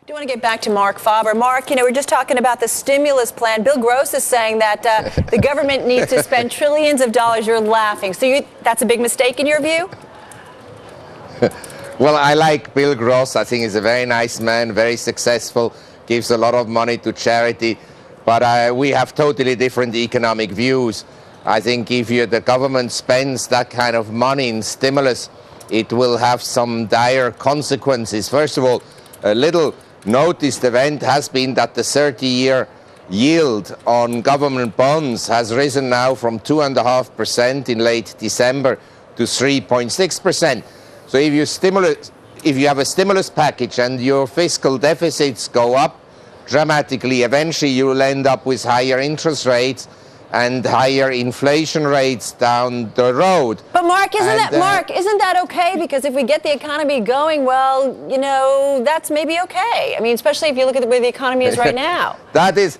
I do want to get back to Mark Faber. Mark, we're just talking about the stimulus plan. Bill Gross is saying that the government needs to spend trillions of dollars. You're laughing. So that's a big mistake in your view? Well, I like Bill Gross. I think he's a very nice man, very successful, gives a lot of money to charity. But we have totally different economic views. I think if the government spends that kind of money in stimulus, it will have some dire consequences. First of all, a little noticed event has been that the 30-year yield on government bonds has risen now from 2.5% in late December to 3.6%. So if you have a stimulus package and your fiscal deficits go up dramatically, eventually you will end up with higher interest rates and higher inflation rates down the road. But Mark, isn't that okay? Because if we get the economy going, well, that's maybe okay. I mean, especially if you look at the way the economy is right now. That is,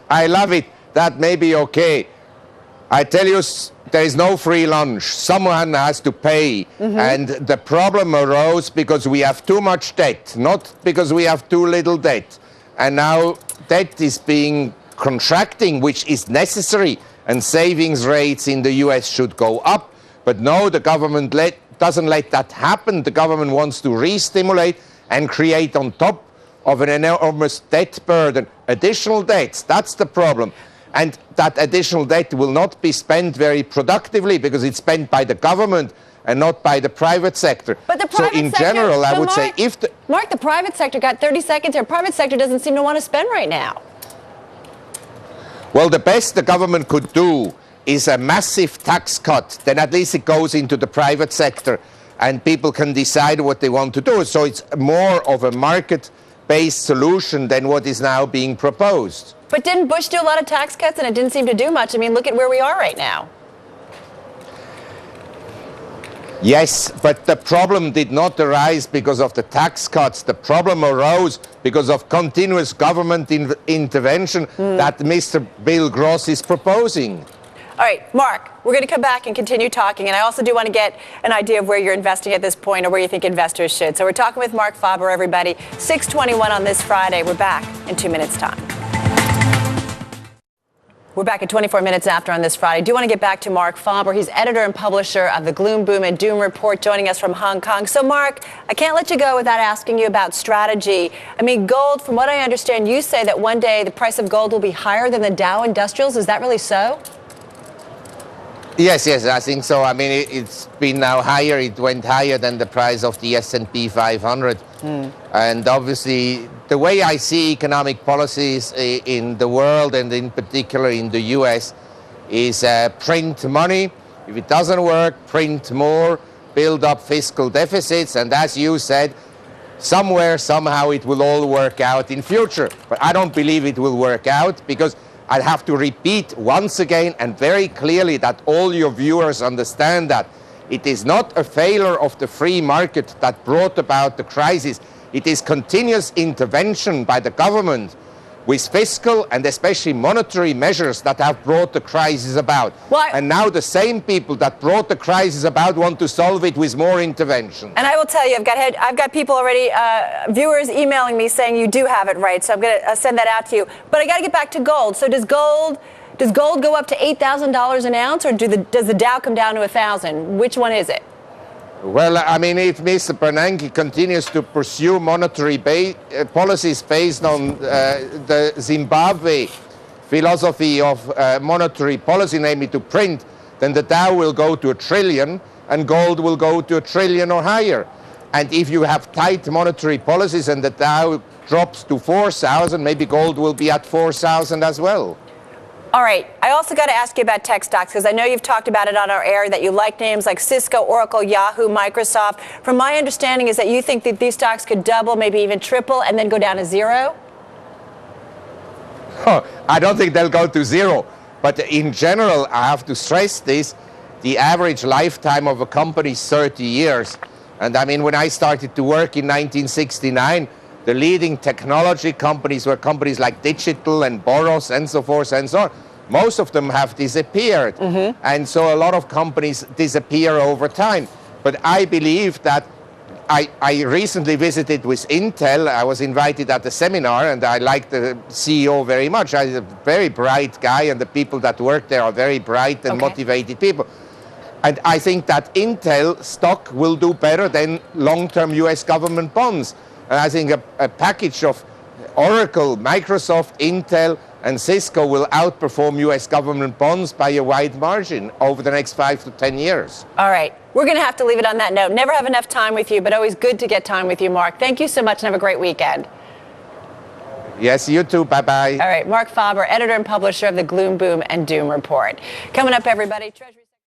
I love it. That may be okay. I tell you, there is no free lunch. Someone has to pay. And the problem arose because we have too much debt, not because we have too little debt. And now debt is being contracting, which is necessary, and savings rates in the US should go up. But no, the government doesn't let that happen. The government wants to re-stimulate and create on top of an enormous debt burden additional debts. That's the problem. And that additional debt will not be spent very productively because it's spent by the government and not by the private sector. But the private sector, in general, I would say if the... Mark, the private sector got 30 seconds here. Private sector doesn't seem to want to spend right now. Well, the best the government could do is a massive tax cut. Then at least it goes into the private sector and people can decide what they want to do. So it's more of a market-based solution than what is now being proposed. But didn't Bush do a lot of tax cuts and it didn't seem to do much? I mean, look at where we are right now. Yes, but the problem did not arise because of the tax cuts. The problem arose because of continuous government intervention that Mr. Bill Gross is proposing. All right, Mark, we're going to come back and continue talking. And I also do want to get an idea of where you're investing at this point or where you think investors should. So we're talking with Mark Faber, everybody. 6:21 on this Friday. We're back in 2 minutes' time. We're back at 24 minutes after on this Friday. I do want to get back to Mark Faber. He's editor and publisher of the Gloom, Boom, and Doom Report, joining us from Hong Kong. So, Mark, I can't let you go without asking you about strategy. I mean, gold, from what I understand, you say that one day the price of gold will be higher than the Dow Industrials. Is that really so? Yes, I think so. I mean, it's been now higher. It went higher than the price of the S&P 500. And obviously, the way I see economic policies in the world and in particular in the US is print money. If it doesn't work, print more, build up fiscal deficits. And as you said, somewhere, somehow it will all work out in future. But I don't believe it will work out because I have to repeat once again and very clearly that all your viewers understand that it is not a failure of the free market that brought about the crisis. It is continuous intervention by the government with fiscal and especially monetary measures that have brought the crisis about. And now the same people that brought the crisis about want to solve it with more intervention. And I will tell you, I've got people already, viewers emailing me saying you do have it right, so I'm going to send that out to you. But I got to get back to gold. So does gold go up to $8,000 an ounce, or does the Dow come down to 1,000? Which one is it? Well, I mean, if Mr. Bernanke continues to pursue monetary policies based on the Zimbabwe philosophy of monetary policy, namely to print, then the Dow will go to 1 trillion and gold will go to 1 trillion or higher. And if you have tight monetary policies and the Dow drops to 4,000, maybe gold will be at 4,000 as well. All right. I also got to ask you about tech stocks because I know you've talked about it on our air that you like names like Cisco, Oracle, Yahoo, Microsoft. From my understanding is that you think that these stocks could double, maybe even triple, and then go down to zero? I don't think they'll go to zero. But in general, I have to stress this, the average lifetime of a company is 30 years. And I mean, when I started to work in 1969, the leading technology companies were companies like Digital and Boros and so forth and so on. Most of them have disappeared. And so a lot of companies disappear over time. But I believe that I recently visited with Intel. I was invited at the seminar, and I like the CEO very much. He's a very bright guy, and the people that work there are very bright and motivated people. And I think that Intel stock will do better than long-term US government bonds. And I think a package of Oracle, Microsoft, Intel, and Cisco will outperform US government bonds by a wide margin over the next 5 to 10 years. All right. We're going to have to leave it on that note. Never have enough time with you, but always good to get time with you, Mark. Thank you so much and have a great weekend. Yes, you too. Bye-bye. All right. Mark Faber, editor and publisher of the Gloom, Boom, and Doom Report. Coming up, everybody. Treasury